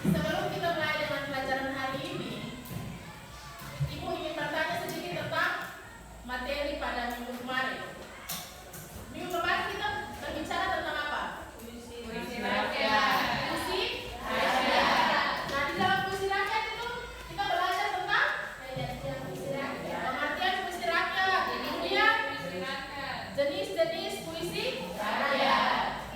Sebelum kita mulai dengan pelajaran hari ini, Ibu ingin bertanya sedikit tentang materi pada minggu kemarin. Minggu kemarin kita berbicara tentang apa? Puisi rakyat. Puisi rakyat. Nah, di dalam puisi rakyat itu kita belajar tentang pengertian puisi rakyat, kemudian jenis-jenis puisi rakyat.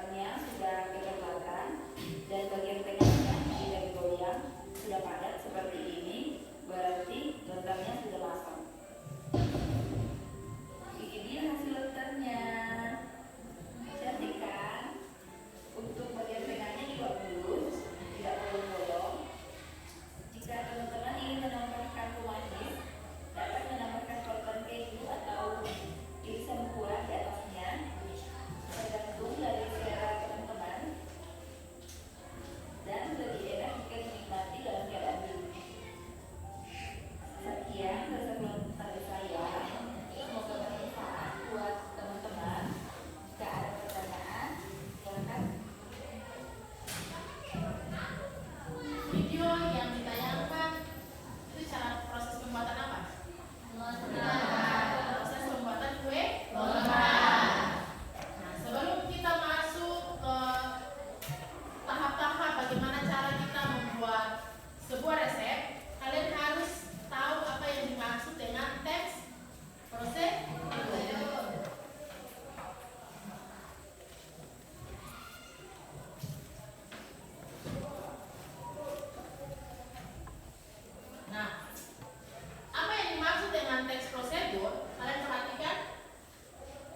rotannya sudah kecoklatan dan bagian tengahnya tidak goyang, sudah padat seperti ini, berarti rotannya sudah masam. Ini dia hasil rotannya. Cantik kan? Untuk bagian tengahnya juga mulus, tidak bolong-bolong. Jika teman-teman ingin menambahkan manis, dapat menambahkan rotan keju atau irisan buah di atasnya, tergantung dari selera teman-teman, dan lebih enak jika dinikmati dalam keadaan dingin. Sekian resep dari saya, semoga bermanfaat buat teman-teman. Jika ada pertanyaan, silakan. Video yang ditayangkan itu cara proses pembuatan apa? Proses pembuatan kue lontar. Nah, sebelum kita masuk ke tahap-tahap bagaimana cara kita membuat sebuah resep, kalian harus tahu apa yang dimaksud dengan teks prosedur. Nah, apa yang dimaksud dengan teks prosedur? Kalian perhatikan.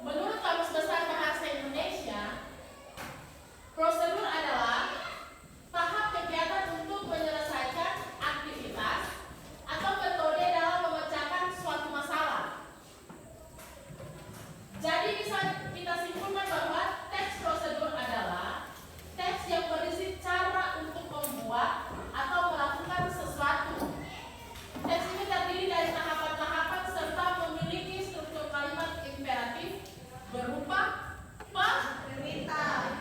Menurut Kamus Besar Bahasa Indonesia, prosedur adalah tahap kegiatan untuk menyelesaikan aktivitas atau metode dalam memecahkan suatu masalah. Jadi bisa kita simpulkan bahwa teks prosedur adalah teks yang berisi cara untuk membuat atau melakukan sesuatu. Teks ini terdiri dari tahapan-tahapan serta memiliki struktur kalimat imperatif berupa perintah.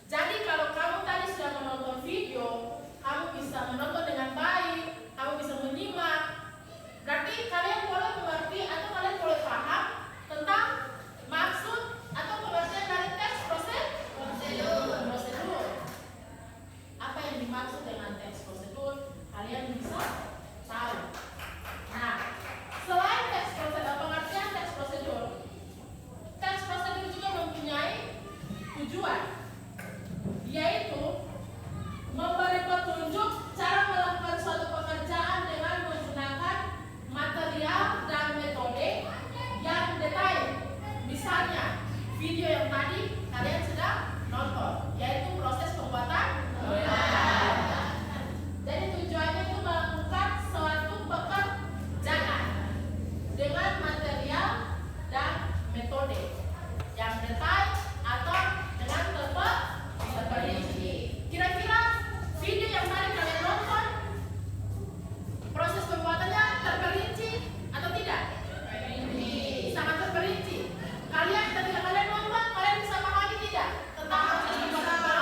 Jadi kalau kamu tadi sudah menonton video, kamu bisa menonton dengan baik, kamu bisa menyimak. Berarti kalian boleh mengerti atau kalian boleh paham tentang maksud atau pengertian dari teks prosedur. Apa yang dimaksud dengan teks prosedur? Kalian bisa tahu. Nah, selain teks prosedur, pengertian teks prosedur juga mempunyai tujuan, yaitu memberi petunjuk cara melakukan suatu pekerjaan dengan menggunakan material dan metode yang detail. Misalnya, video yang tadi kalian sudah nonton, yaitu proses pembuatan lontar. Jadi tujuannya itu melakukan suatu pekerjaan dengan material dan metode yang detail atau dengan terperinci. Kira-kira video yang tadi kalian nonton, proses pembuatannya terperinci atau tidak? Sangat terperinci. Kalian ketika kalian nonton, kalian bisa pahami tidak tentang proses pembuatan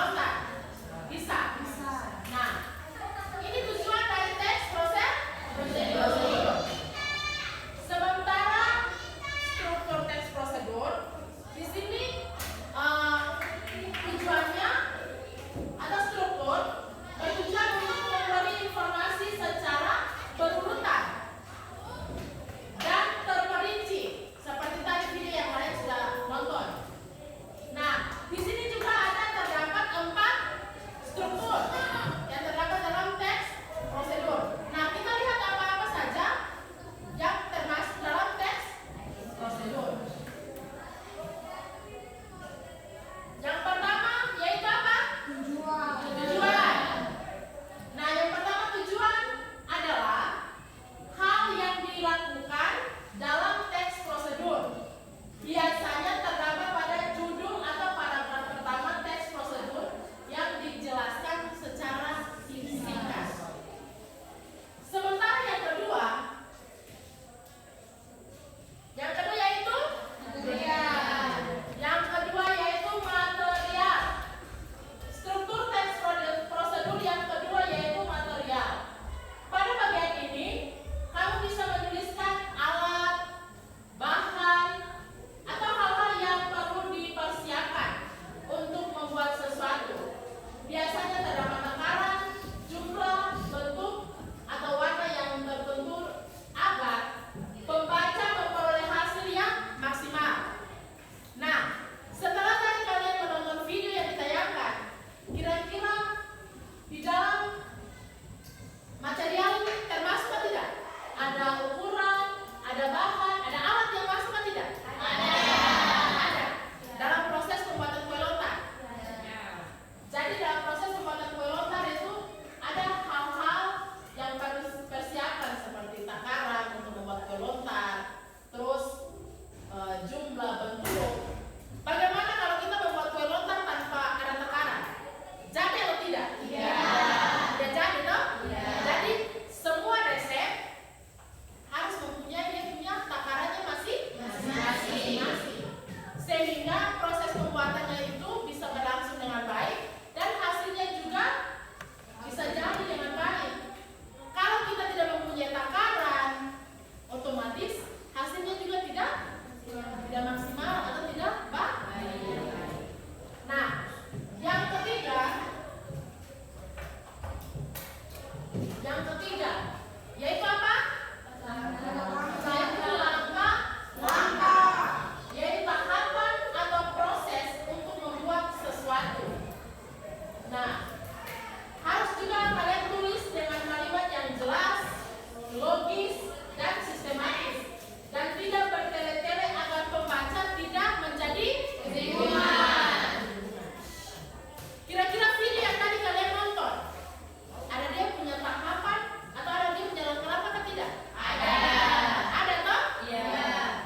semuanya itu bisa berlangsung dengan baik dan hasilnya juga bisa jadi dengan baik. Kalau kita tidak mempunyai takaran, otomatis hasilnya juga tidak maksimal atau tidak baik. Nah, yang ketiga yaitu apa? Yaitu langkah, yaitu tahapan atau proses untuk membuat sesuatu. Nah, harus juga kalian tulis dengan kalimat yang jelas, logis, dan sistematis, dan tidak bertele-tele agar pembaca tidak menjadi kebingungan. Kira-kira video yang tadi kalian nonton, ada dia punya tahapan atau ada dia punya langkah-langkah atau tidak? Ada toh? Iya.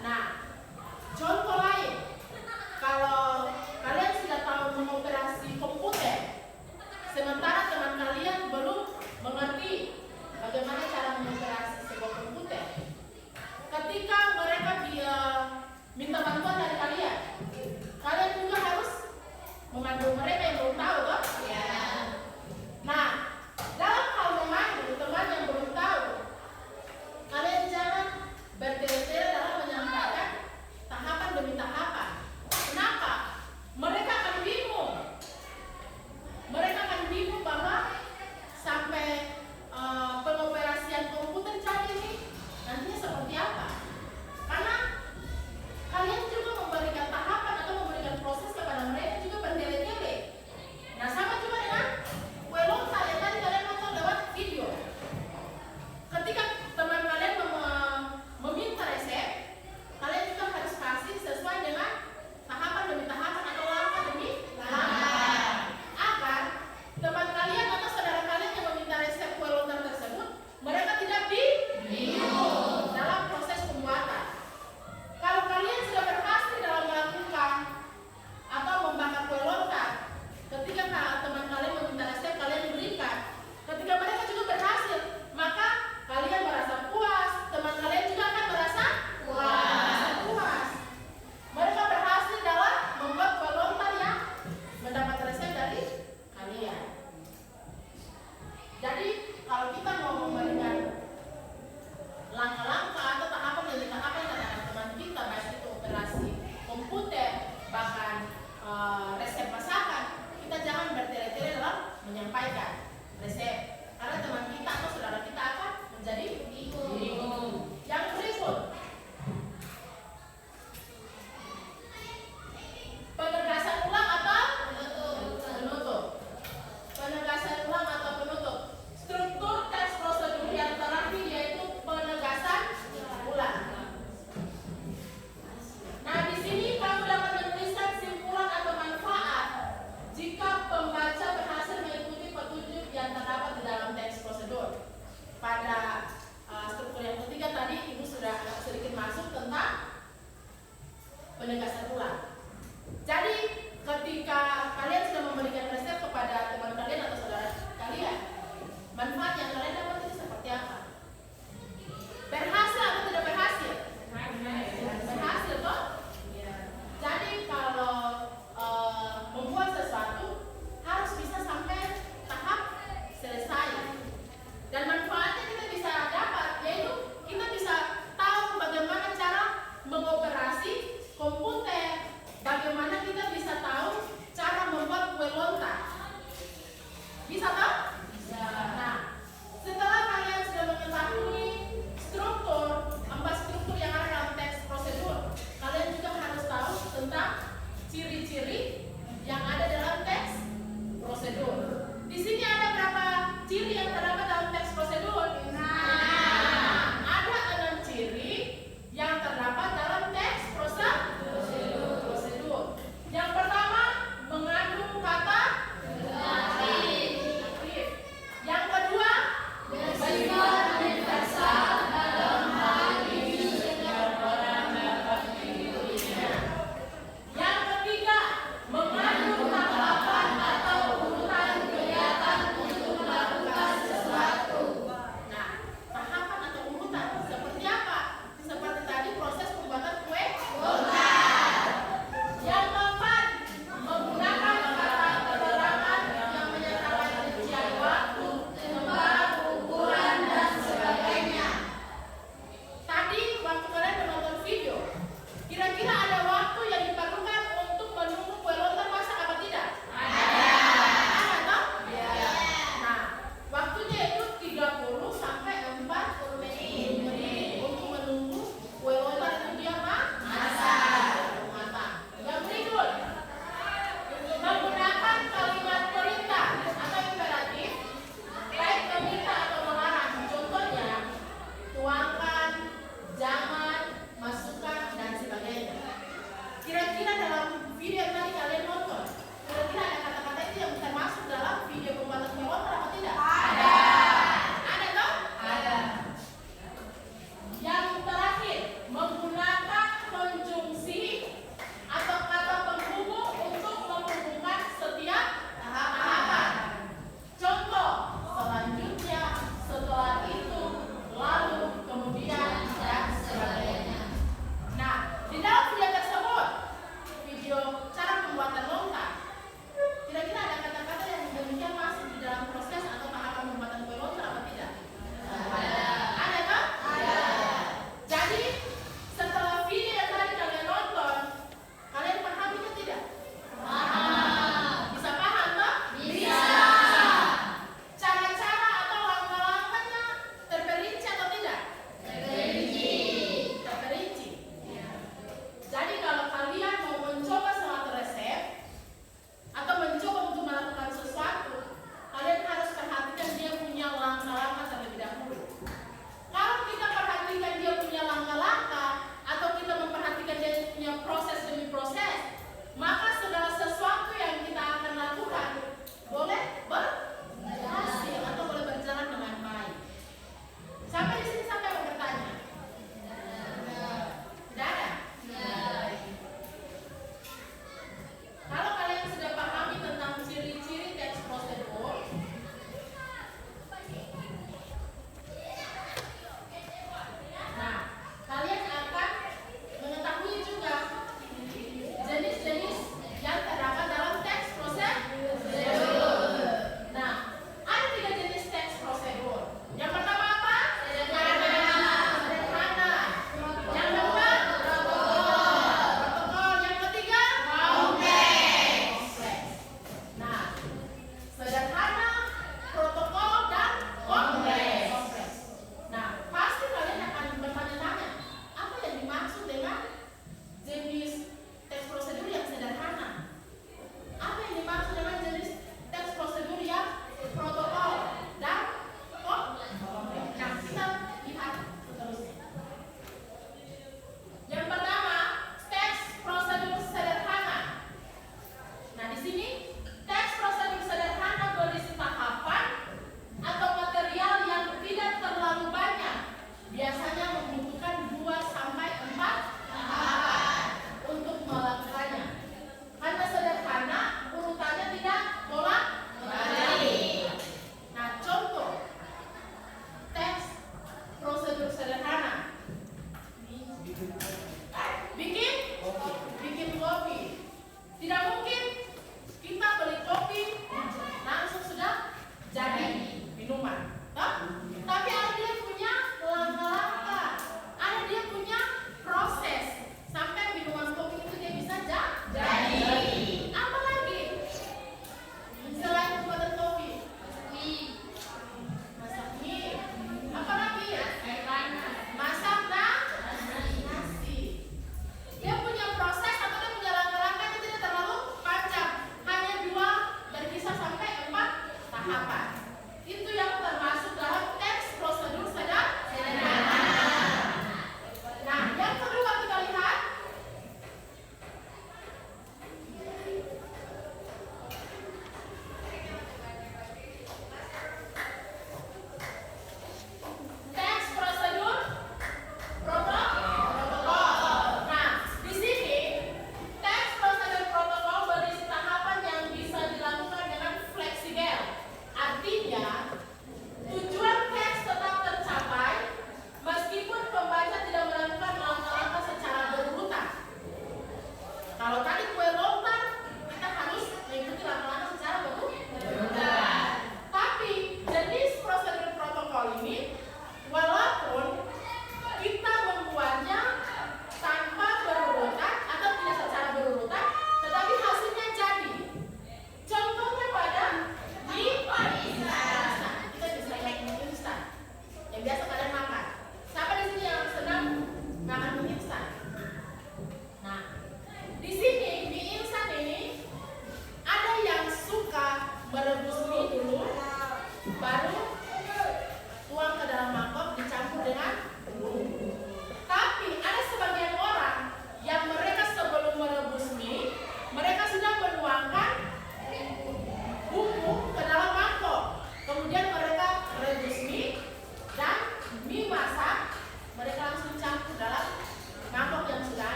Nah, contoh lain, kalau kalian sudah tahu mengoperasi komputer, sementara teman kalian belum mengerti bagaimana cara mengoperasi sebuah komputer, ketika mereka minta bantuan dari kalian, kalian juga harus memandu mereka yang belum tahu toh? Iya. Nah, dalam hal memandu teman yang belum tahu, kalian jangan bertele-tele dalam menyampaikan tahapan demi tahapan. Kenapa? Mereka akan bingung. Mereka akan bingung bahwa sampai pengoperasian komputer jadi ini nantinya seperti apa. Karena kalian juga memberikan tahapan atau memberikan proses kepada mereka juga bertele-tele. Nah, sama juga dengan kue lontar yang tadi kalian nonton lewat video. Ketika teman kalian meminta resep, kalian juga harus kasih sesuai dengan tahapan demi tahapan atau langkah demi langkah, agar teman kalian atau saudara kalian yang meminta resep kue lontar tersebut, mereka tidak bingung dalam proses pembuatan. Kalau kalian sudah berhasil dalam melakukan atau membakar kue lontar, ketika teman kalian meminta resep, kalian berikan. Ketika mereka juga berhasil, maka kalian merasa puas, teman kalian juga akan merasa puas. Mereka berhasil dalam membuat kue lontar yang mendapat resep dari kalian. Jadi kalau kita mau memberikan langkah-langkah atau tahapan demi tahapan terhadap teman kita, baik itu operasi komputer, bahkan resep masakan, kita jangan bertele-tele dalam menyampaikan resep, karena teman kita atau saudara kita akan menjadi bingung. Yang berikut, penegasan ulang atau penutup. Penegasan ulang atau penutup. Struktur teks prosedur yang terakhir yaitu penegasan ulang. Nah, di sini kamu dapat menuliskan simpulan atau manfaat jika pembaca berhasil mengikuti petunjuk yang terdapat di dalam teks prosedur. Pada struktur yang ketiga tadi Ibu sudah sedikit masuk tentang penegasan ulang. Jadi ketika kalian sudah memberikan resep kepada teman kalian atau saudara kalian, manfaat yang kalian dapat itu seperti apa? Berhasil atau tidak berhasil? Berhasil toh? Jadi kalau membuat sesuatu harus bisa sampai tahap selesai. Dan manfaatnya kita bisa dapat, yaitu kita bisa tahu bagaimana cara mengoperasi komputer, bagaimana kita bisa tahu cara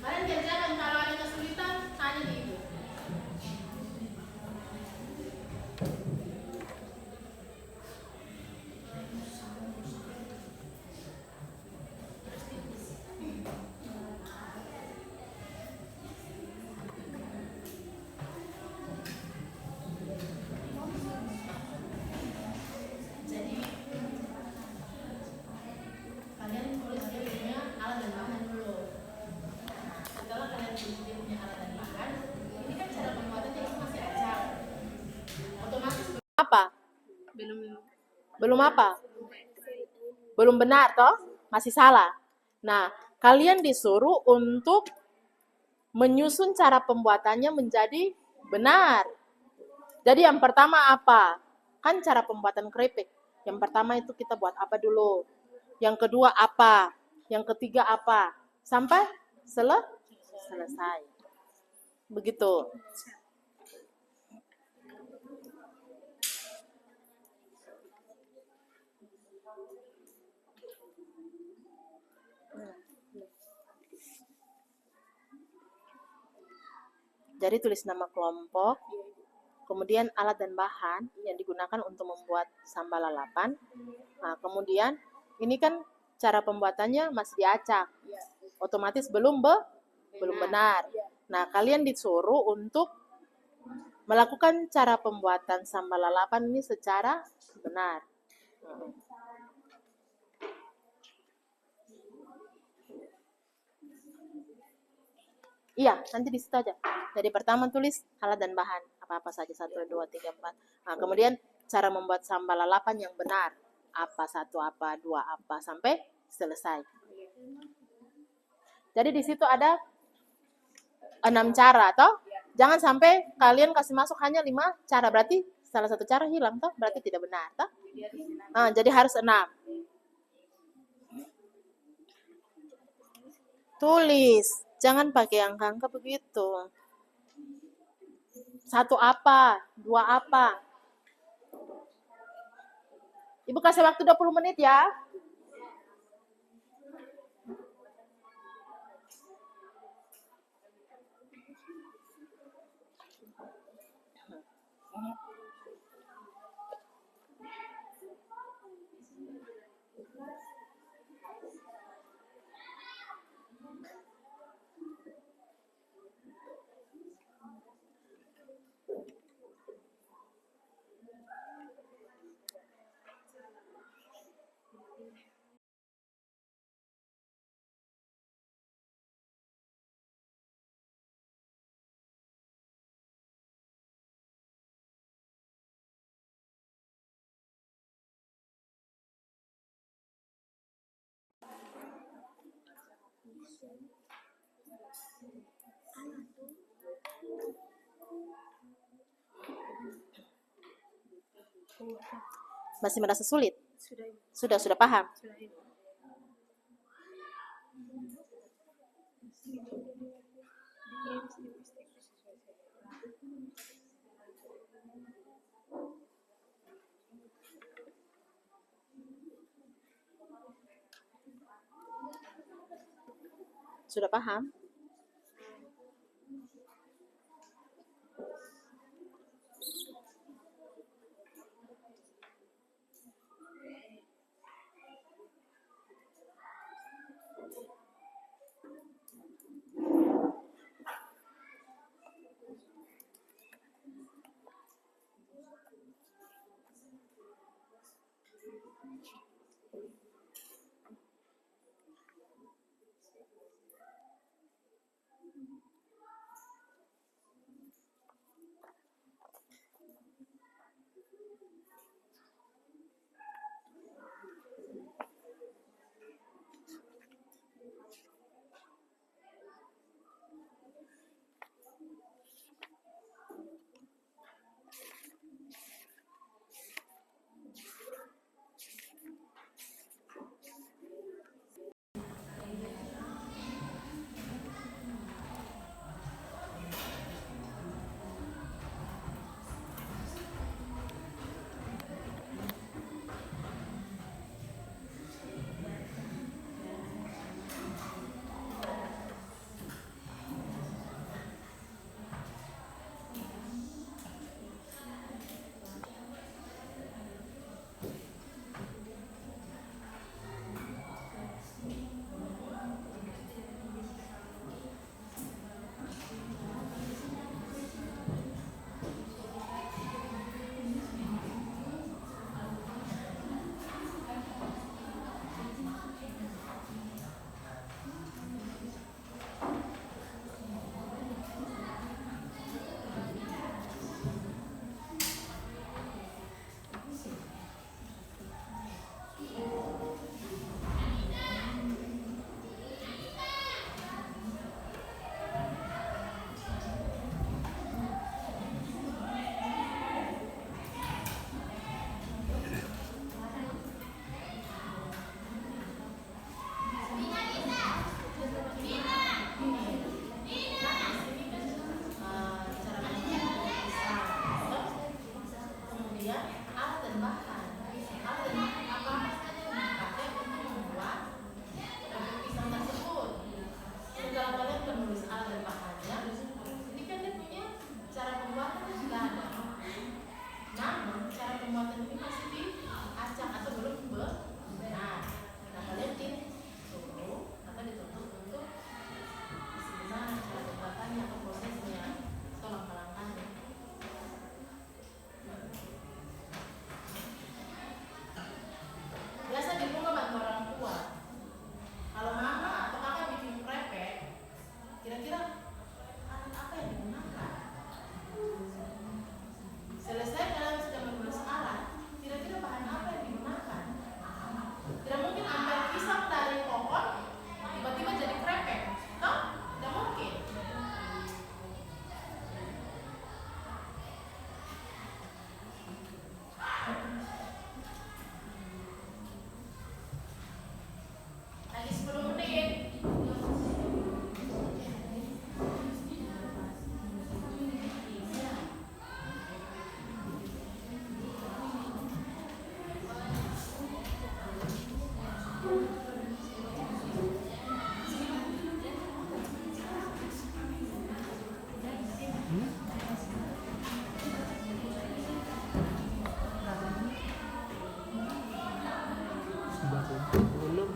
Kalian kerjakan, kalau ada kesulitan tanya di ibu. Jadi kalian tulis dia punya alat dan bahan dulu. Setelah kalian tulis dia punya alat dan bahan, ini kan cara pembuatannya itu masih acak. Otomatis apa? Belum apa? Belum benar toh? Masih salah. Nah, kalian disuruh untuk menyusun cara pembuatannya menjadi benar. Jadi yang pertama apa? Kan cara pembuatan keripik. Yang pertama itu kita buat apa dulu? Yang kedua apa? Yang ketiga apa? Sampai selesai. Begitu. Jadi tulis nama kelompok, kemudian alat dan bahan yang digunakan untuk membuat sambal lalapan. Nah, kemudian ini kan cara pembuatannya masih diacak. Otomatis belum benar. Nah, kalian disuruh untuk melakukan cara pembuatan sambal lalapan ini secara benar. Iya, nanti di situ aja. Jadi pertama tulis alat dan bahan, apa-apa saja, 1, 2, 3, 4. Nah, kemudian cara membuat sambal lalapan yang benar. Apa, 1 apa, 2 apa, sampai selesai. Jadi di situ ada 6 cara, toh? Jangan sampai kalian kasih masuk hanya 5 cara, berarti salah satu cara hilang, toh? Berarti tidak benar, toh? Nah, jadi harus 6. Tulis, jangan pakai angka-angka begitu. 1 apa, 2 apa. Ibu kasih waktu 20 menit ya. Masih merasa sulit? Sudah paham? Sudah paham? Belum.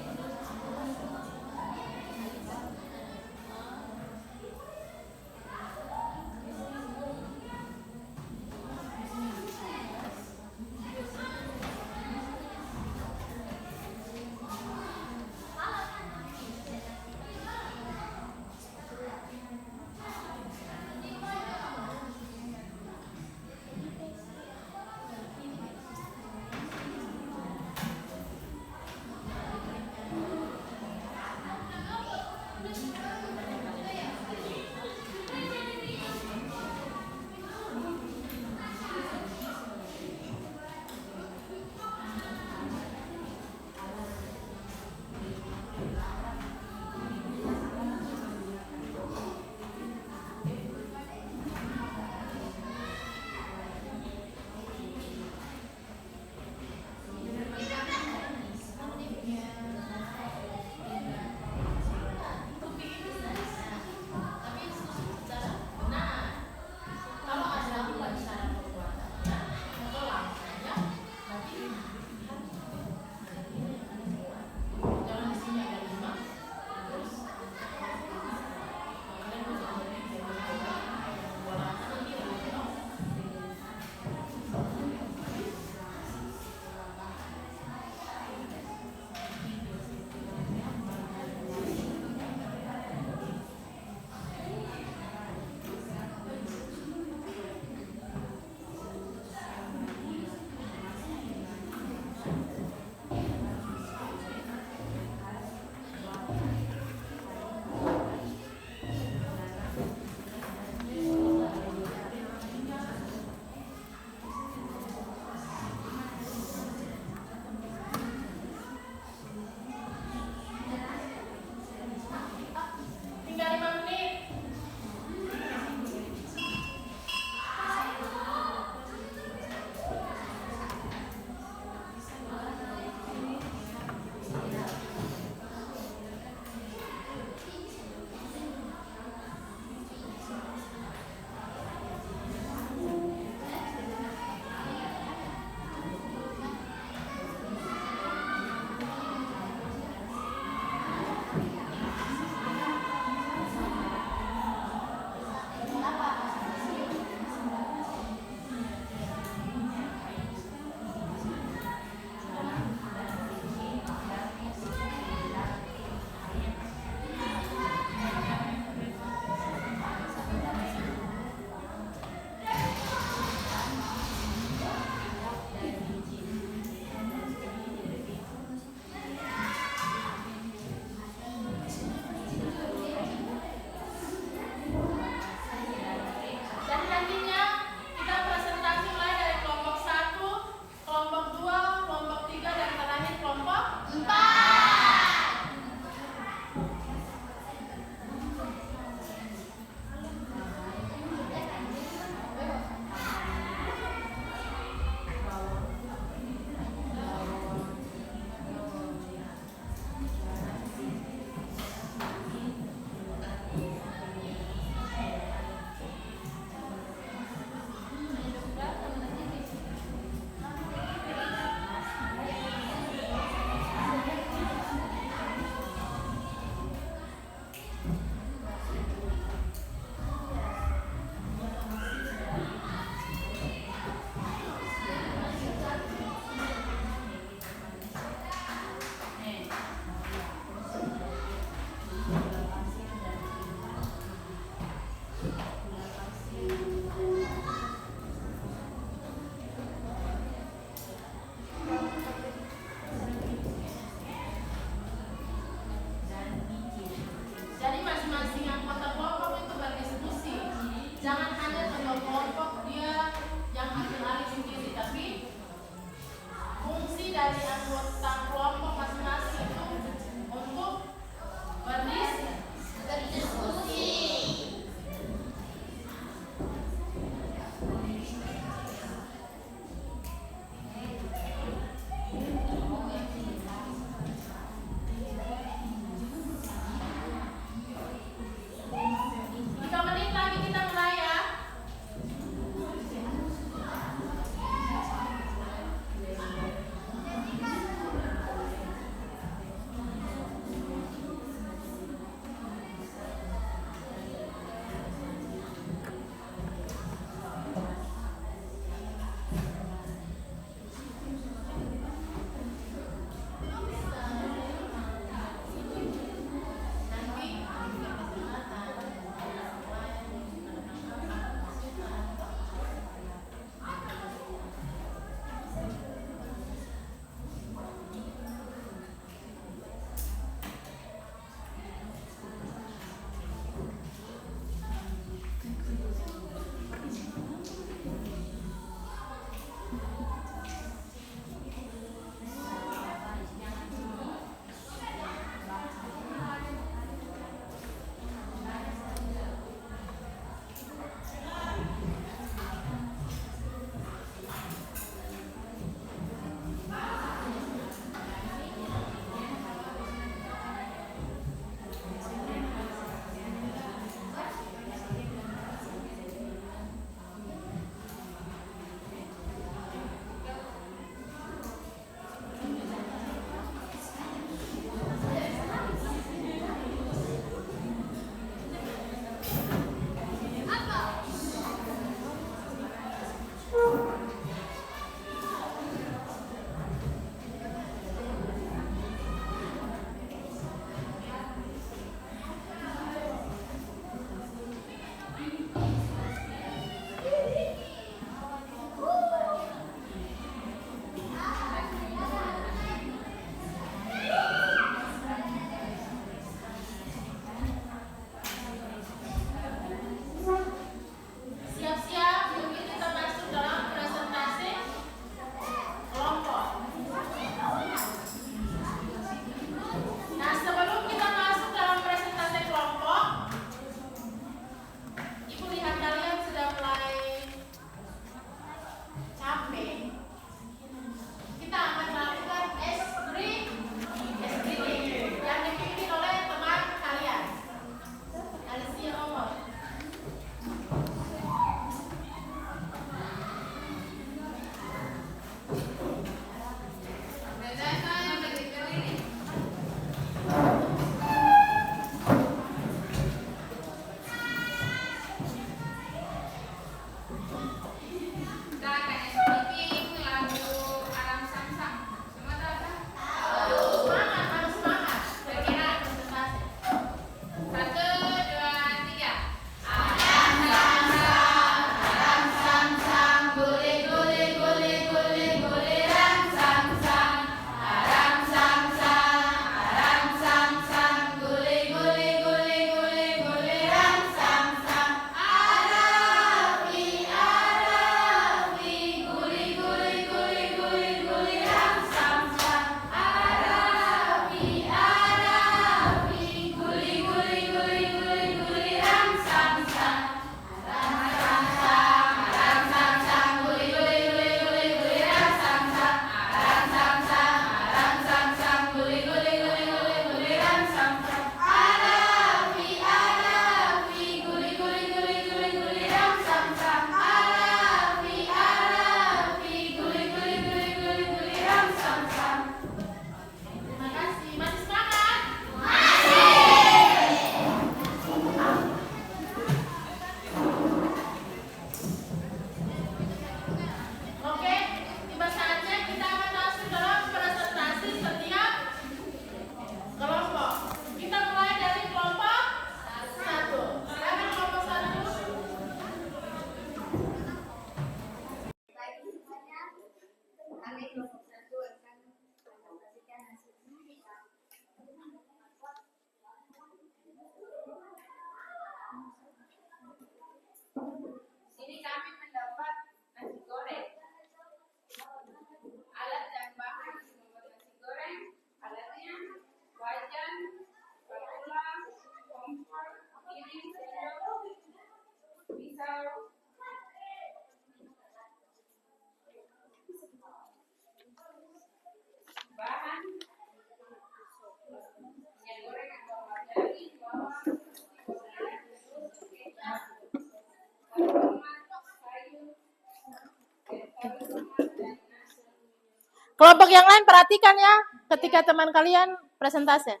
Kelompok yang lain perhatikan ya ketika teman kalian presentasi.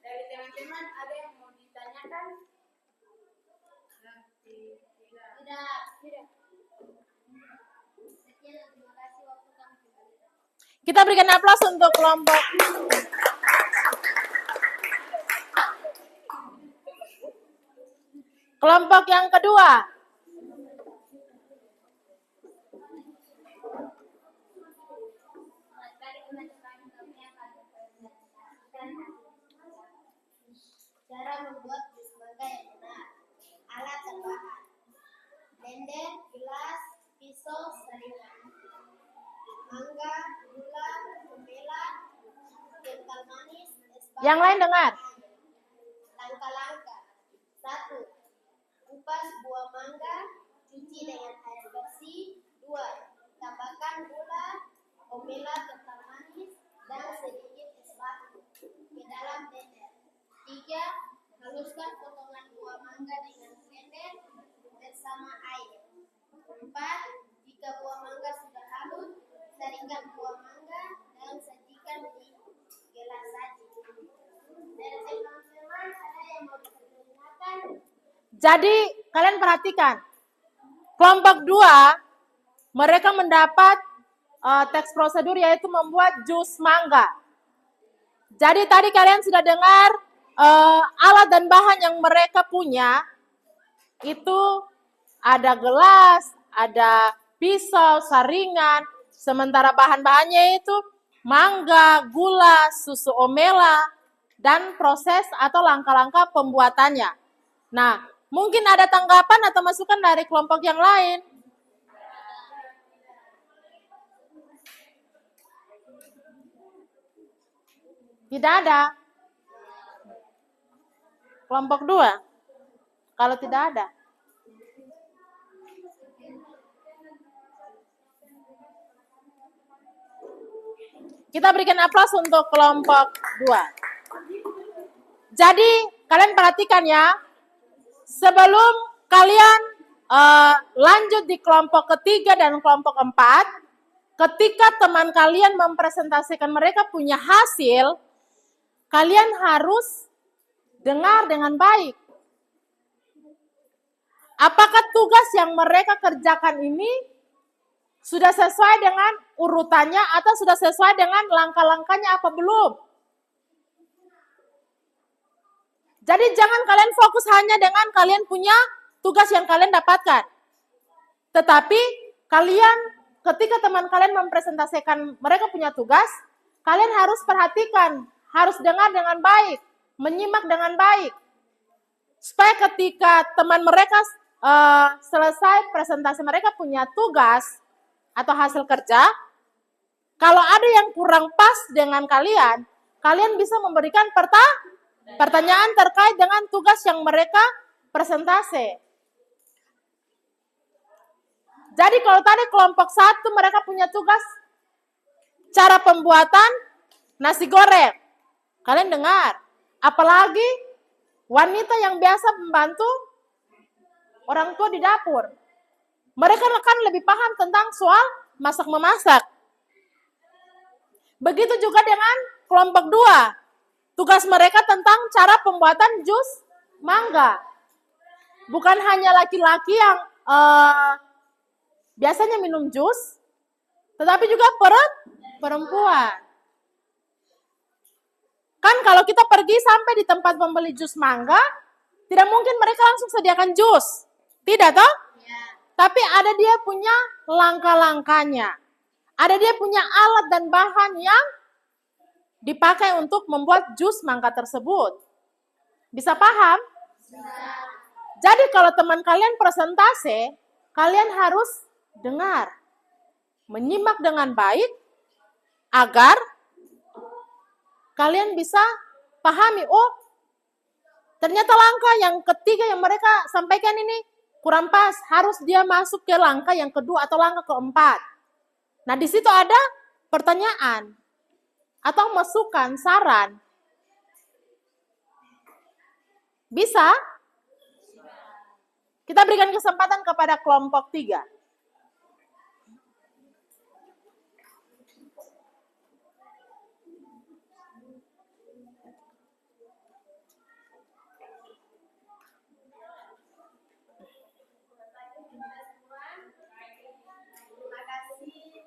Dari teman-teman ada yang mau ditanyakan? Tidak. Sekian, terima kasih waktu kami kembali. Kita berikan aplaus untuk kelompok yang kedua. Cara membuat jus mangga yang benar. Alat dan bahan: blender, gelas, pisau, saringan, mangga, gula, gembela, kental manis, es batu. Yang lain dengar. Langkah-langkah: 1. Kupas buah mangga, cuci dengan air bersih. 2. Tambahkan gula, gembela, kental manis, dan sedikit es batu ke dalam blender. 3. Haluskan potongan buah mangga dengan blender bersama air. 4. Jika buah mangga sudah halus, saringkan buah mangga dan sajikan di gelas saji. Dari teman-teman ada yang mau ditanyakan? Jadi kalian perhatikan. Kelompok 2 mereka mendapat teks prosedur yaitu membuat jus mangga. Jadi tadi kalian sudah dengar alat dan bahan yang mereka punya itu ada gelas, ada pisau, saringan, sementara bahan-bahannya itu mangga, gula, susu omela, dan proses atau langkah-langkah pembuatannya. Nah, mungkin ada tanggapan atau masukan dari kelompok yang lain? Tidak ada. Kelompok 2, kalau tidak ada. Kita berikan aplaus untuk kelompok 2. Jadi, kalian perhatikan ya, sebelum kalian lanjut di kelompok ketiga dan kelompok 4, ketika teman kalian mempresentasikan mereka punya hasil, kalian harus dengar dengan baik. Apakah tugas yang mereka kerjakan ini sudah sesuai dengan urutannya atau sudah sesuai dengan langkah-langkahnya apa belum? Jadi jangan kalian fokus hanya dengan kalian punya tugas yang kalian dapatkan. Tetapi kalian ketika teman kalian mempresentasikan mereka punya tugas, kalian harus perhatikan, harus dengar dengan baik, menyimak dengan baik. Supaya ketika teman mereka selesai presentasi mereka punya tugas atau hasil kerja, kalau ada yang kurang pas dengan kalian, kalian bisa memberikan pertanyaan terkait dengan tugas yang mereka presentasi. Jadi kalau tadi kelompok 1 mereka punya tugas cara pembuatan nasi goreng. Kalian dengar, apalagi wanita yang biasa membantu orang tua di dapur. Mereka kan lebih paham tentang soal masak-memasak. Begitu juga dengan kelompok 2. Tugas mereka tentang cara pembuatan jus mangga. Bukan hanya laki-laki yang biasanya minum jus, tetapi juga perempuan. Kan kalau kita pergi sampai di tempat pembeli jus mangga, tidak mungkin mereka langsung sediakan jus. Tidak toh? Ya. Tapi ada dia punya langkah-langkahnya. Ada dia punya alat dan bahan yang dipakai untuk membuat jus mangga tersebut. Bisa paham? Jadi kalau teman kalian presentasi, kalian harus dengar, menyimak dengan baik, agar kalian bisa pahami, oh ternyata langkah yang ketiga yang mereka sampaikan ini kurang pas, harus dia masuk ke langkah yang kedua atau langkah keempat. Nah, di situ ada pertanyaan atau masukan, saran. Bisa? Kita berikan kesempatan kepada kelompok 3. Terima kasih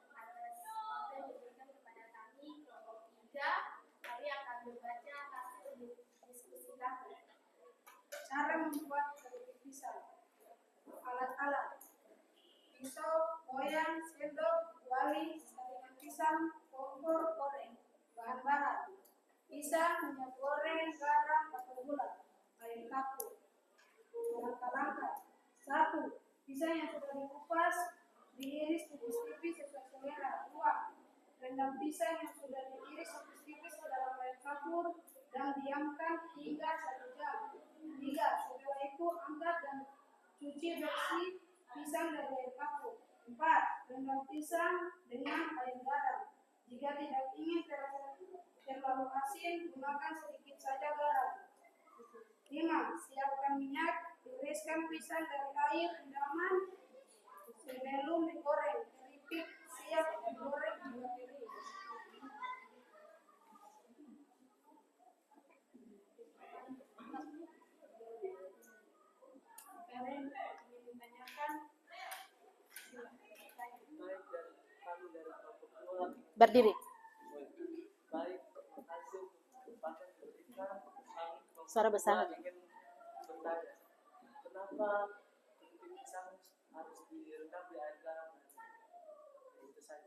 atas waktu yang diberikan kepada kami kelompok 3. Kami akan membaca hasil diskusi kami. Cara membuat keripik pisang. Alat-alat: pisau, goyang, sendok, kuali, saringan pisang, kompor, goreng. Bahan-bahan: pisang, minyak goreng, garam atau gula, air kapur. Langkah-langkah: 1. Pisang yang sudah dikupas diiris tipis-tipis sesuai selera. 2. Rendam pisang yang sudah diiris tipis-tipis ke dalam air kapur dan diamkan hingga 1 jam. 3. Setelah itu angkat dan cuci bersih pisang dari air kapur. 4. Rendam pisang dengan air garam. Jika tidak ingin terlalu asin, gunakan sedikit saja garam. 5. Siapkan minyak, tiriskan pisang dari air rendaman sebelum digoreng. Keripik siap digoreng hingga kering. Kalian ingin menanyakan? Berdiri. Suara besar. Kenapa keripik pisang harus direndam di air garam? Itu saja.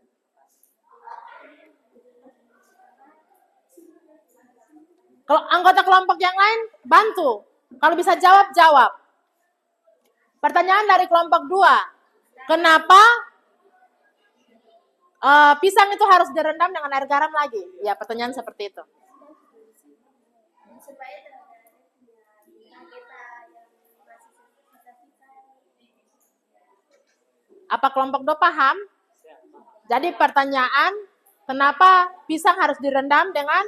Kalau anggota kelompok yang lain, bantu. Kalau bisa jawab, jawab. Pertanyaan dari kelompok 2. Kenapa pisang itu harus direndam dengan air garam lagi? Ya, pertanyaan seperti itu. Supaya terhadap kita yang masih sisa-sisa. Apa kelompok 2 paham? Jadi pertanyaan, kenapa pisang harus direndam dengan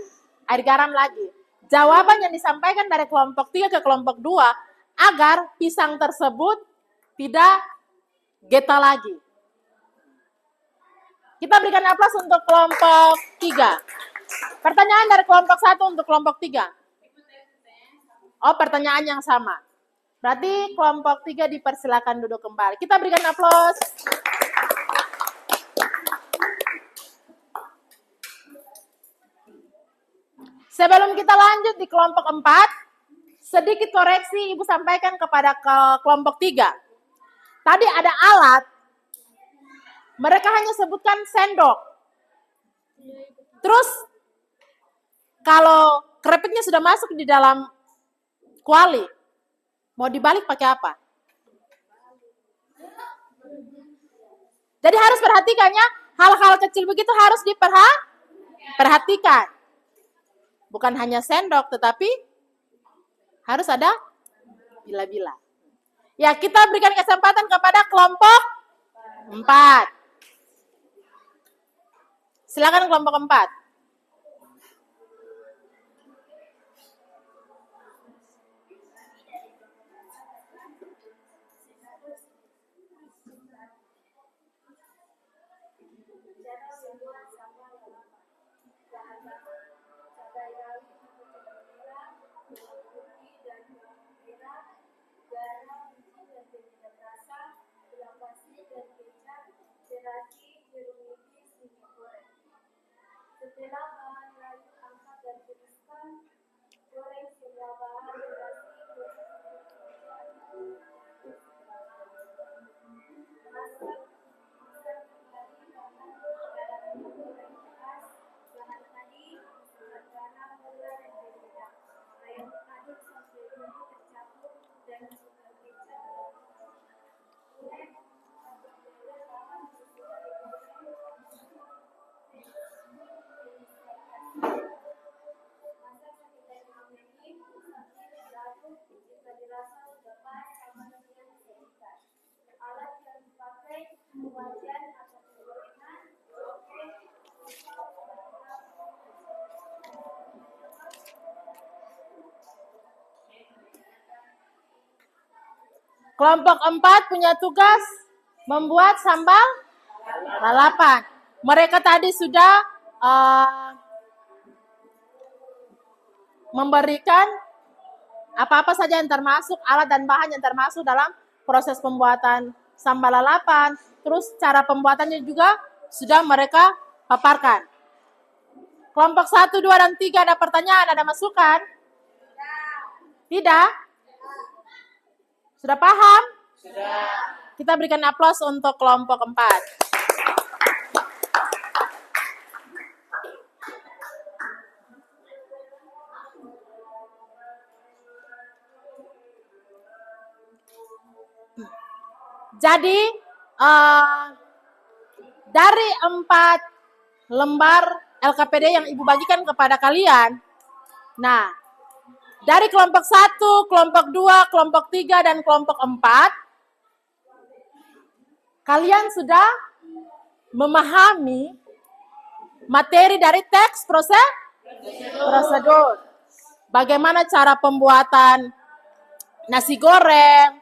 air garam lagi? Jawaban yang disampaikan dari kelompok 3 ke kelompok 2, agar pisang tersebut tidak geta lagi. Kita berikan aplaus untuk kelompok 3. Pertanyaan dari kelompok 1 untuk kelompok 3. Oh, pertanyaan yang sama. Berarti kelompok 3 dipersilakan duduk kembali. Kita berikan aplaus. Sebelum kita lanjut di kelompok 4, sedikit koreksi Ibu sampaikan kepada kelompok 3. Tadi ada alat, mereka hanya sebutkan sendok. Terus, kalau keripiknya sudah masuk di dalam kuali, mau dibalik pakai apa? Jadi harus perhatikannya, hal-hal kecil begitu harus diperhatikan. Bukan hanya sendok, tetapi harus ada bila-bila. Ya, kita berikan kesempatan kepada kelompok 4. Silakan kelompok 4. Cara membuat sambal lalapan. Bahan-bahan: cabai rawit atau cabai merah, bawang putih dan bawang merah, garam, biji dan penyedap rasa, gula pasir dan kecap, terasi, jeruk nipis, minyak goreng. Setelah bahan layu angkat dan tiriskan, goreng semua bahan terasi. Masak pisang kembali dengan garam goreng keras. Bahan tadi masukkan garam, gula dan penyedap. Aduk sampai bumbu tercampur dan masukkan kecap dan goreng sampai leleh bahan sesuai goreng. Kelompok 4 punya tugas membuat sambal lalapan. Mereka tadi sudah memberikan apa-apa saja yang termasuk, alat dan bahan yang termasuk dalam proses pembuatan sambal lalapan. Terus cara pembuatannya juga sudah mereka paparkan. Kelompok 1, 2, dan 3 ada pertanyaan, ada masukan? Tidak? Sudah paham? Sudah. Kita berikan aplaus untuk kelompok 4. Jadi, dari 4 lembar LKPD yang Ibu bagikan kepada kalian, nah, dari kelompok 1, kelompok 2, kelompok 3, dan kelompok 4, kalian sudah memahami materi dari teks prosedur. Bagaimana cara pembuatan nasi goreng,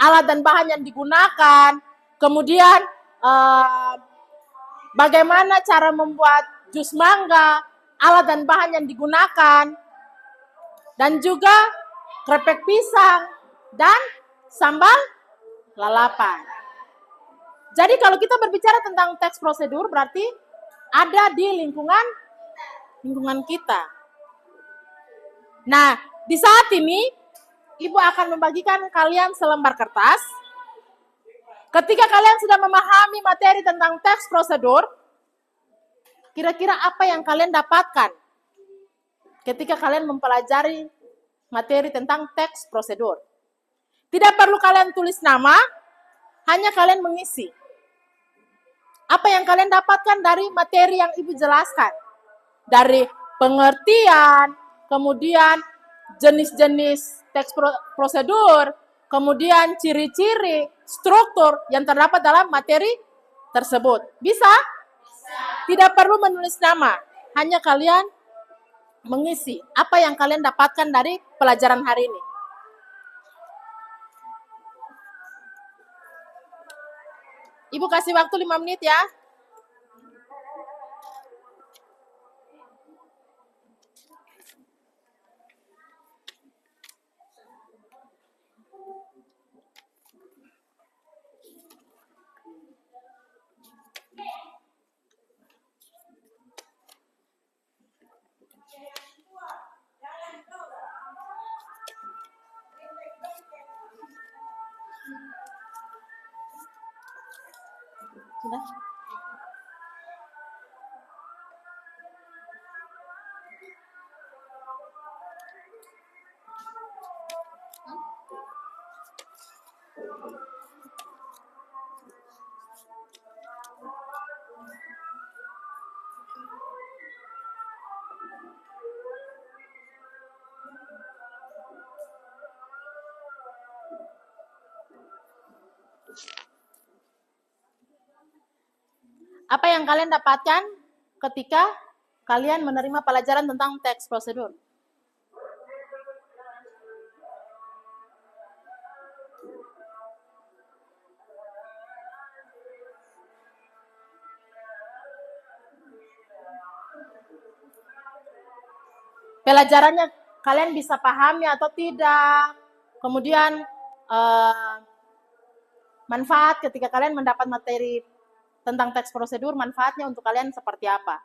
alat dan bahan yang digunakan, kemudian bagaimana cara membuat jus mangga, alat dan bahan yang digunakan, dan juga krepek pisang dan sambal lalapan. Jadi kalau kita berbicara tentang teks prosedur berarti ada di lingkungan kita. Nah, di saat ini Ibu akan membagikan kalian selembar kertas. Ketika kalian sudah memahami materi tentang teks prosedur, kira-kira apa yang kalian dapatkan ketika kalian mempelajari materi tentang teks prosedur? Tidak perlu kalian tulis nama, hanya kalian mengisi. Apa yang kalian dapatkan dari materi yang Ibu jelaskan? Dari pengertian, kemudian jenis-jenis teks prosedur, kemudian ciri-ciri, struktur yang terdapat dalam materi tersebut. Bisa? Tidak perlu menulis nama, hanya kalian mengisi apa yang kalian dapatkan dari pelajaran hari ini. Ibu kasih waktu 5 menit ya. Sudah? Apa yang kalian dapatkan ketika kalian menerima pelajaran tentang teks prosedur? Pelajarannya kalian bisa pahami atau tidak? Kemudian manfaat ketika kalian mendapat materi tentang teks prosedur, manfaatnya untuk kalian seperti apa?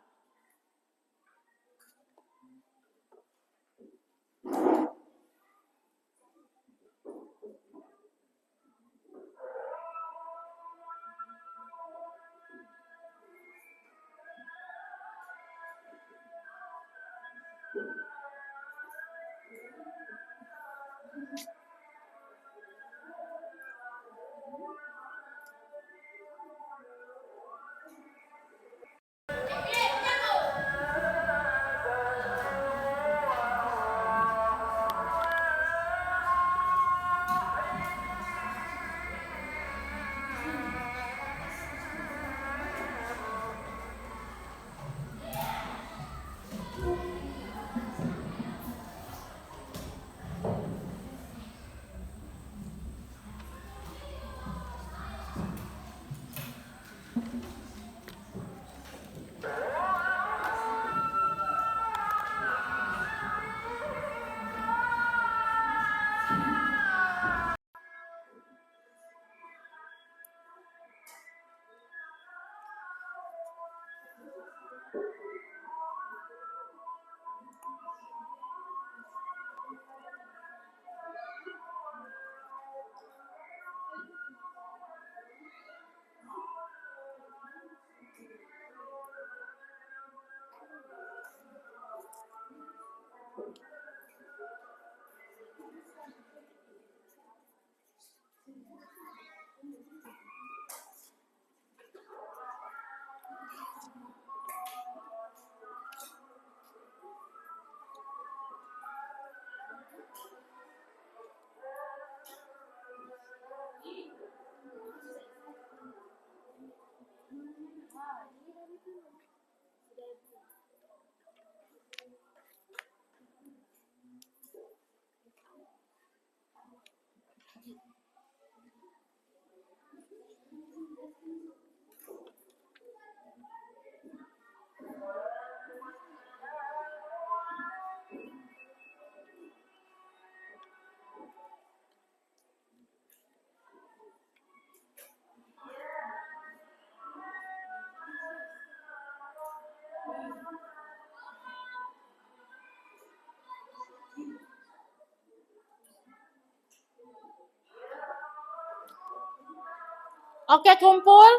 Oke, kumpul.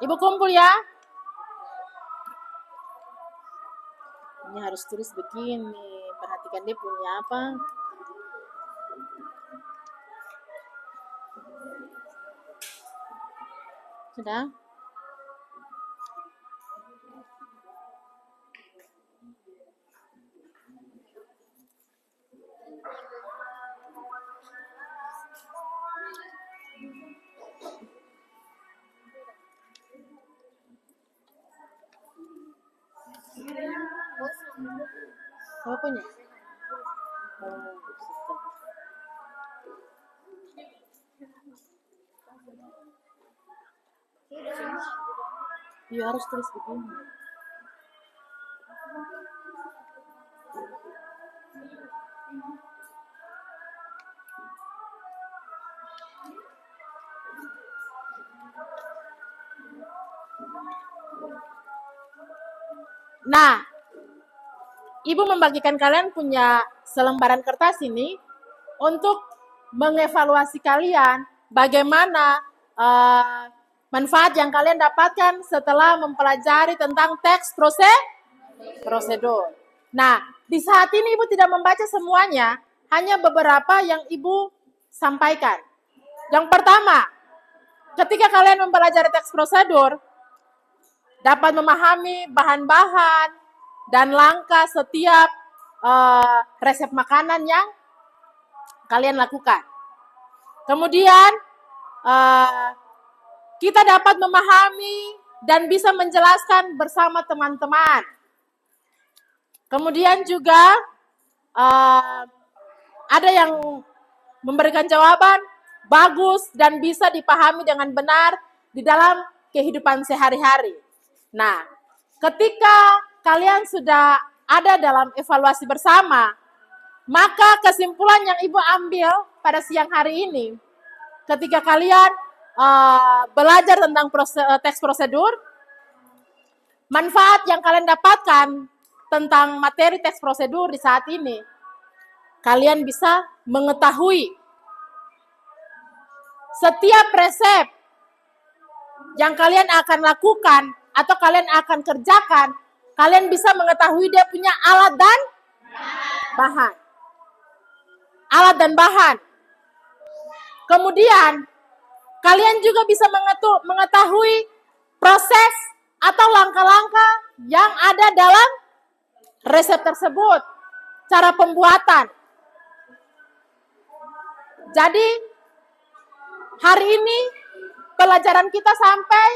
Ibu kumpul ya. Ini harus tulis begini. Perhatikan dia punya apa. Sudah? Apa punya? Iya harus tulis begini. Nah, Ibu membagikan kalian punya selembaran kertas ini untuk mengevaluasi kalian bagaimana manfaat yang kalian dapatkan setelah mempelajari tentang teks prosedur. Nah, di saat ini Ibu tidak membaca semuanya, hanya beberapa yang Ibu sampaikan. Yang pertama, ketika kalian mempelajari teks prosedur, dapat memahami bahan-bahan dan langkah setiap resep makanan yang kalian lakukan. Kemudian, kita dapat memahami dan bisa menjelaskan bersama teman-teman. Kemudian juga, ada yang memberikan jawaban bagus dan bisa dipahami dengan benar di dalam kehidupan sehari-hari. Nah, ketika kalian sudah ada dalam evaluasi bersama, maka kesimpulan yang Ibu ambil pada siang hari ini, ketika kalian belajar tentang teks prosedur, manfaat yang kalian dapatkan tentang materi teks prosedur di saat ini, kalian bisa mengetahui setiap resep yang kalian akan lakukan atau kalian akan kerjakan, kalian bisa mengetahui dia punya alat dan bahan. Alat dan bahan. Kemudian, kalian juga bisa mengetahui proses atau langkah-langkah yang ada dalam resep tersebut. Cara pembuatan. Jadi, hari ini pelajaran kita sampai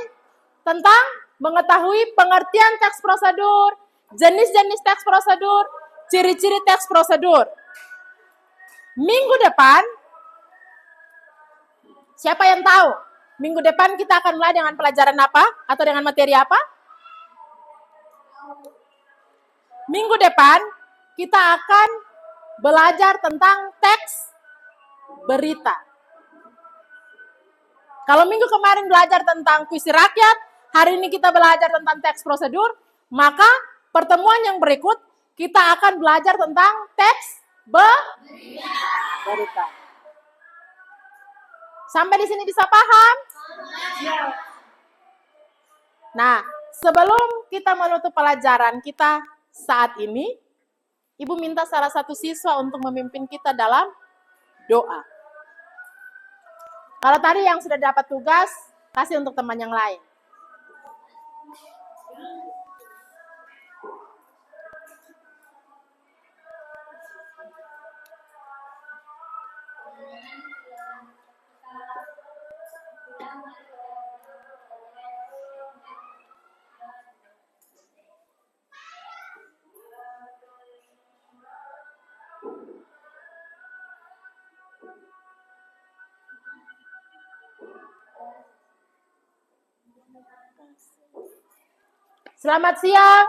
tentang mengetahui pengertian teks prosedur, jenis-jenis teks prosedur, ciri-ciri teks prosedur. Minggu depan, siapa yang tahu? Minggu depan kita akan mulai dengan pelajaran apa? Atau dengan materi apa? Minggu depan, kita akan belajar tentang teks berita. Kalau minggu kemarin belajar tentang puisi rakyat, hari ini kita belajar tentang teks prosedur, maka pertemuan yang berikut kita akan belajar tentang teks berita. Sampai di sini bisa paham? Nah, sebelum kita menutup pelajaran kita saat ini, Ibu minta salah satu siswa untuk memimpin kita dalam doa. Kalau tadi yang sudah dapat tugas, kasih untuk teman yang lain. Selamat siang.